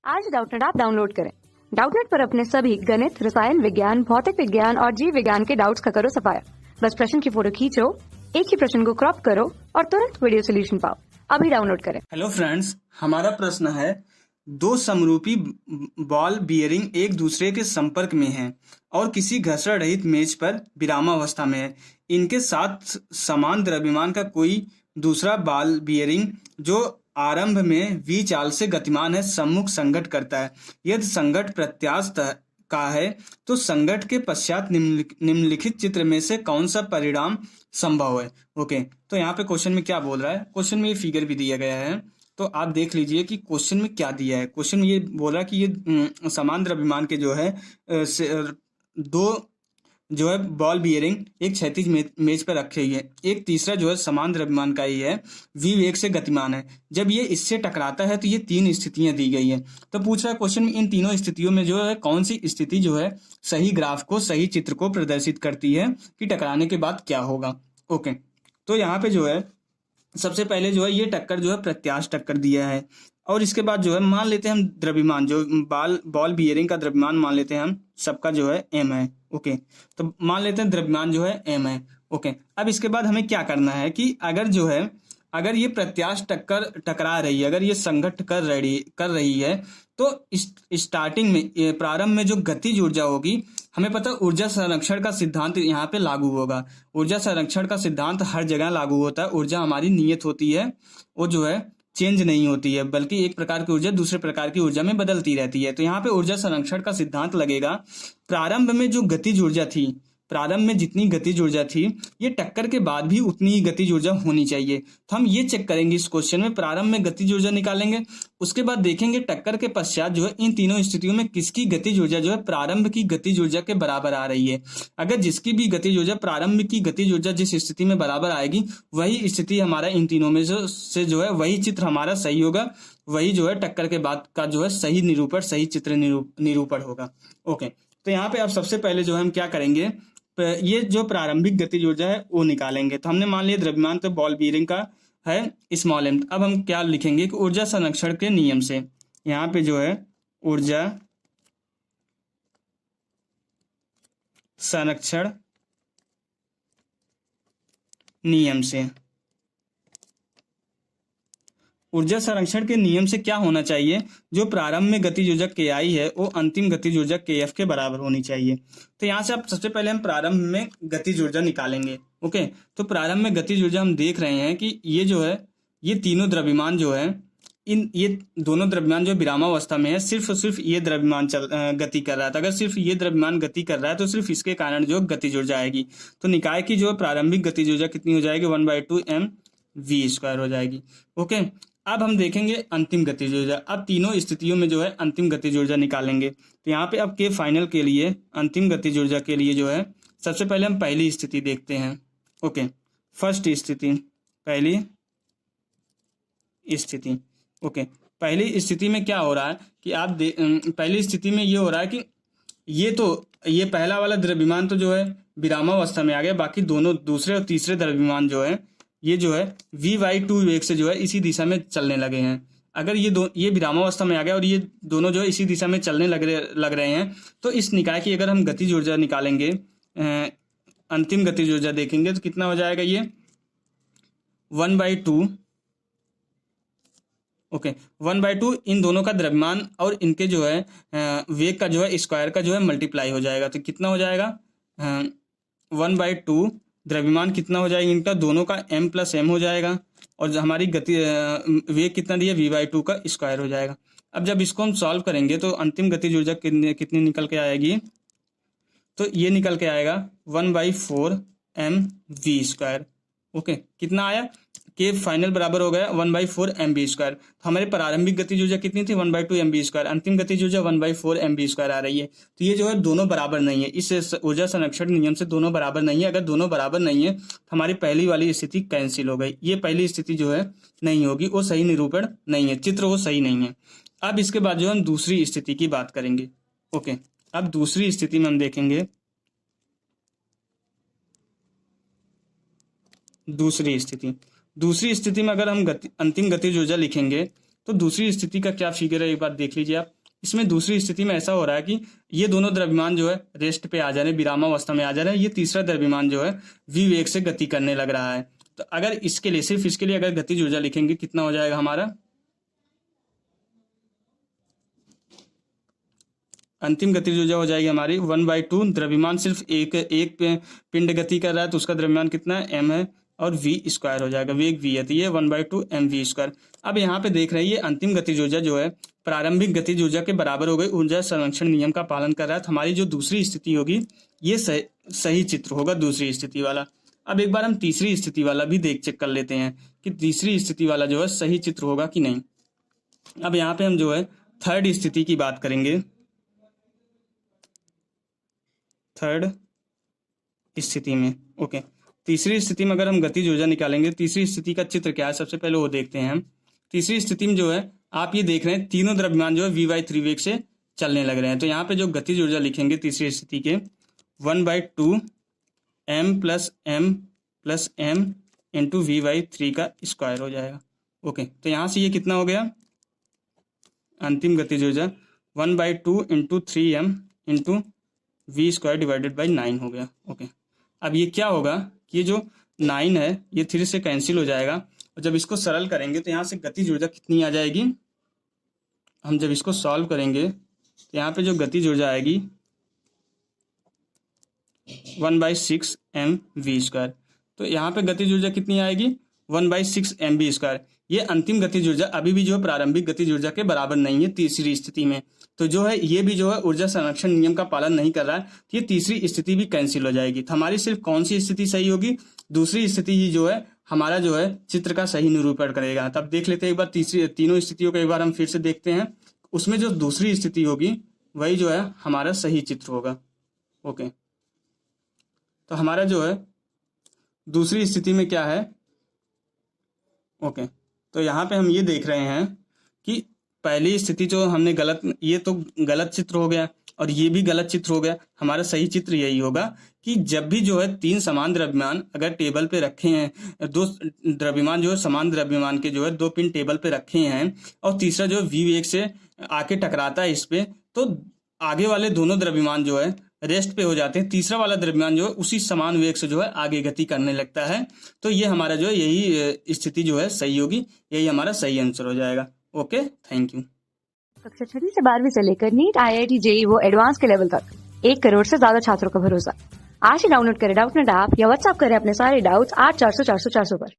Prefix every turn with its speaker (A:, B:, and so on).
A: आज Doubtnut app download करें। Doubtnut पर अपने सभी गणित, रसायन विज्ञान, भौतिक विज्ञान और जीव विज्ञान के डाउट्स का करो सफाया। बस प्रश्न की फोटो खींचो, एक ही प्रश्न को क्रॉप करो और तुरंत वीडियो सोल्यूशन पाओ। अभी डाउनलोड करें।
B: हेलो फ्रेंड्स, हमारा प्रश्न है, दो समरूपी बॉल बियरिंग एक दूसरे के संपर्क में हैं और किसी घर्षण रहित मेज पर विरामावस्था में है। इनके साथ समान द्रव्यमान का कोई दूसरा बॉल बियरिंग जो आरंभ में v चाल से गतिमान है सम्मुख संघट करता है। यदि संघट प्रत्यास्थ का है तो संघट के पश्चात निम्नलिखित चित्र में से कौन सा परिणाम संभव है। ओके, तो यहाँ पे क्वेश्चन में क्या बोल रहा है, क्वेश्चन में ये फिगर भी दिया गया है, तो आप देख लीजिए कि क्वेश्चन में क्या दिया है। क्वेश्चन में ये बोल रहा है कि ये समान द्रव्यमान के जो है दो जो है बॉल बियरिंग एक क्षैतिज मेज पर रखी हुई है। एक तीसरा जो है समान द्रव्यमान का ही है, v वेग से गतिमान है। जब ये इससे टकराता है तो ये तीन स्थितियां दी गई है। तो पूछ रहा है क्वेश्चन में इन तीनों स्थितियों में जो है कौन सी स्थिति जो है सही ग्राफ को, सही चित्र को प्रदर्शित करती है कि टकराने के बाद क्या होगा। ओके, तो यहाँ पे जो है सबसे पहले जो है ये टक्कर जो है प्रत्यास्थ टक्कर दिया है और इसके बाद जो है मान लेते हैं हम द्रव्यमान, जो बॉल बियरिंग का द्रव्यमान मान लेते हैं हम, सबका जो है m है। ओके, तो मान लेते हैं द्रव्यमान जो है m है। ओके, अब इसके बाद हमें क्या करना है कि अगर ये प्रत्यास्थ टकरा रही है, अगर ये संघट कर रही है तो स्टार्टिंग में, प्रारंभ में जो गतिज ऊर्जा होगी, हमें पता है ऊर्जा संरक्षण का सिद्धांत यहाँ पे लागू होगा। ऊर्जा संरक्षण का सिद्धांत हर जगह लागू होता है। ऊर्जा हमारी नियत होती है, वो जो है चेंज नहीं होती है, बल्कि एक प्रकार की ऊर्जा दूसरे प्रकार की ऊर्जा में बदलती रहती है। तो यहाँ पे ऊर्जा संरक्षण का सिद्धांत लगेगा। प्रारंभ में जो गतिज ऊर्जा थी, प्रारंभ में जितनी गतिज ऊर्जा थी, ये टक्कर के बाद भी उतनी ही गतिज ऊर्जा होनी चाहिए। तो हम ये चेक करेंगे इस क्वेश्चन में, प्रारंभ में गतिज ऊर्जा निकालेंगे, उसके बाद देखेंगे टक्कर के पश्चात जो है इन तीनों स्थितियों में किसकी गतिज ऊर्जा जो है प्रारंभ की गतिज ऊर्जा के बराबर आ रही है। अगर जिसकी भी गतिज ऊर्जा प्रारंभ की गतिज ऊर्जा जिस स्थिति में बराबर आएगी, वही स्थिति हमारा इन तीनों में से जो है वही चित्र हमारा सही होगा, वही जो है टक्कर के बाद का जो है सही निरूपण, सही चित्र निरूपण होगा। ओके, तो यहाँ पे अब सबसे पहले जो है हम क्या करेंगे, ये जो प्रारंभिक गतिज ऊर्जा है वो निकालेंगे। तो हमने मान लिया द्रव्यमान तो बॉल बियरिंग का है स्मॉल m। अब हम क्या लिखेंगे कि ऊर्जा संरक्षण के नियम से, यहाँ पे जो है ऊर्जा संरक्षण नियम से, ऊर्जा संरक्षण के नियम से क्या होना चाहिए, जो प्रारंभ में गतिज ऊर्जा KI है वो अंतिम गतिज ऊर्जा KF के बराबर होनी चाहिए। तो यहाँ से आप सबसे पहले हम प्रारंभ में गतिज ऊर्जा निकालेंगे। ओके, तो प्रारंभ में गतिज ऊर्जा हम देख रहे हैं कि ये जो है ये तीनों द्रव्यमान जो है, ये दोनों द्रव्यमान जो विरामावस्था में है, सिर्फ ये द्रव्यमान गति कर रहा है। तो अगर सिर्फ ये द्रव्यमान गति कर रहा है तो सिर्फ इसके कारण जो गतिज ऊर्जा आएगी। तो निकाय की जो प्रारंभिक गतिज ऊर्जा कितनी हो जाएगी, 1/2 mv² हो जाएगी। ओके, अब हम देखेंगे अंतिम गतिज ऊर्जा। अब तीनों स्थितियों में जो है अंतिम गतिज ऊर्जा निकालेंगे। तो यहाँ पे अब के फाइनल के लिए अंतिम गतिज ऊर्जा के लिए जो है सबसे पहले हम पहली स्थिति देखते हैं। ओके, फर्स्ट स्थिति, पहली स्थिति। ओके, पहली स्थिति में क्या हो रहा है कि आप पहली स्थिति में ये हो रहा है कि ये पहला वाला द्रव्यमान तो जो है विरामावस्था में आ गया, बाकी दोनों दूसरे और तीसरे द्रव्यमान जो है ये जो है v/2 वेग से जो है इसी दिशा में चलने लगे हैं। अगर ये विरामावस्था में आ गया और ये दोनों जो है इसी दिशा में चलने लग रहे हैं, तो इस निकाय की अगर हम गतिज ऊर्जा निकालेंगे, अंतिम गतिज ऊर्जा देखेंगे तो कितना हो जाएगा, ये 1/2। ओके, 1/2 इन दोनों का द्रव्यमान और इनके जो है वेग का जो है स्क्वायर का जो है मल्टीप्लाई हो जाएगा। तो कितना हो जाएगा, 1/2 द्रव्यमान कितना हो जाएगा इनका, दोनों का m+m हो जाएगा, और हमारी गति वेग कितना दिया, v/2 का स्क्वायर हो जाएगा। अब जब इसको हम सॉल्व करेंगे तो अंतिम गतिज ऊर्जा कितनी निकल के आएगी, तो ये निकल के आएगा 1/4 mv²। ओके, कितना आया, के फाइनल बराबर हो गया 1/4 mv²। तो हमारे प्रारंभिक गतिज ऊर्जा कितनी थी, 1/2 mv², अंतिम गतिज ऊर्जा 1/4 mv² आ रही है। तो ये जो है दोनों बराबर नहीं है, इस ऊर्जा संरक्षण नियम से दोनों बराबर नहीं है। अगर दोनों बराबर नहीं है तो हमारी पहली वाली स्थिति कैंसिल हो गई, ये पहली स्थिति जो है नहीं होगी, वो सही निरूपण नहीं है, चित्र वो सही नहीं है। अब इसके बाद जो हम दूसरी स्थिति की बात करेंगे। ओके, अब दूसरी स्थिति में हम देखेंगे, दूसरी स्थिति में अगर हम अंतिम गतिज ऊर्जा लिखेंगे तो दूसरी स्थिति का क्या फिगर है एक बार देख लीजिए आप। इसमें दूसरी स्थिति में ऐसा हो रहा है कि ये दोनों द्रव्यमान जो है रेस्ट पे आ जा रहे हैं, विरामावस्था में आ जा रहे हैं। ये तीसरा द्रव्यमान जो है v वेग से गति करने लग रहा है। तो अगर इसके लिए, सिर्फ इसके लिए अगर गतिज ऊर्जा लिखेंगे, कितना हो जाएगा हमारा अंतिम गतिज ऊर्जा हो जाएगी हमारी 1/2। द्रव्यमान सिर्फ एक पिंड गति कर रहा है तो उसका द्रव्यमान कितना है, m है, और v स्क्वायर हो जाएगा, वेग v है, तो ये 1/2 mv स्क्वायर। अब यहाँ पे देख रहे हैं ये अंतिम गतिज ऊर्जा जो है प्रारंभिक गतिज ऊर्जा के बराबर हो गई, ऊर्जा संरक्षण नियम का पालन कर रहा है। तो हमारी जो दूसरी स्थिति होगी ये सही चित्र होगा दूसरी स्थिति वाला। अब एक बार हम तीसरी स्थिति वाला भी चेक कर लेते हैं कि तीसरी स्थिति वाला जो है सही चित्र होगा कि नहीं। अब यहाँ पे हम जो है थर्ड स्थिति की बात करेंगे। थर्ड स्थिति में ओके, तीसरी स्थिति में अगर हम गतिज ऊर्जा निकालेंगे, तीसरी स्थिति का चित्र क्या है सबसे पहले वो देखते हैं हम। तीसरी स्थिति में जो है आप ये देख रहे हैं तीनों द्रव्यमान जो है v/3 वेग से चलने लग रहे हैं। तो यहाँ पे जो गतिज ऊर्जा लिखेंगे तीसरी स्थिति के 1/2 m plus m into v/3 का स्क्वायर हो जाएगा। ओके, तो यहाँ से ये कितना हो गया अंतिम गतिज ऊर्जा 1/2 into 3m into v square divided by 9 हो गया। ओके, अब ये क्या होगा कि ये जो 9 है ये 3 से कैंसिल हो जाएगा, और जब इसको सरल करेंगे तो यहाँ से गतिज ऊर्जा कितनी आ जाएगी। हम जब इसको सॉल्व करेंगे तो यहाँ पे जो गतिज ऊर्जा आएगी 1/6 mv स्क्वायर। तो यहाँ पे गतिज ऊर्जा कितनी आएगी 1/6 mv स्क्वायर। ये अंतिम गतिज ऊर्जा अभी भी जो है प्रारंभिक गतिज ऊर्जा के बराबर नहीं है तीसरी स्थिति में। तो जो है ये भी जो है ऊर्जा संरक्षण नियम का पालन नहीं कर रहा है, तो ये तीसरी स्थिति भी कैंसिल हो जाएगी। तो हमारी सिर्फ कौन सी स्थिति सही होगी, दूसरी स्थिति ही जो है हमारा जो है चित्र का सही निरूपण करेगा। तब देख लेते हैं एक बार तीनों स्थितियों को एक बार हम फिर से देखते हैं। उसमें जो दूसरी स्थिति होगी वही जो है हमारा सही चित्र होगा। ओके, तो हमारा जो है दूसरी स्थिति में क्या है। ओके, तो यहाँ पे हम ये देख रहे हैं कि पहली स्थिति जो हमने गलत, ये तो गलत चित्र हो गया और ये भी गलत चित्र हो गया। हमारा सही चित्र यही होगा कि जब भी जो है तीन समान द्रव्यमान अगर टेबल पे रखे हैं, दो द्रव्यमान जो है समान द्रव्यमान के जो है दो पिन टेबल पे रखे हैं और तीसरा जो है v वेग से आके टकराता है इस पे, तो आगे वाले दोनों द्रव्यमान जो है रेस्ट पे हो जाते हैं, तीसरा वाला द्रव्यमान जो है उसी समान वेग से जो है आगे गति करने लगता है। तो ये हमारा जो है यही स्थिति जो है सही होगी, यही हमारा सही आंसर हो जाएगा। Okay, thank you.
A: कक्षा 6वीं से 12वीं से लेकर नीट, IIT, JEE वो एडवांस के लेवल तक 1 करोड़ से ज्यादा छात्रों का भरोसा। आज ही डाउनलोड करें डाउटनेट ऐप या व्हाट्सएप करें अपने सारे डाउट्स 8400 400 400 पर।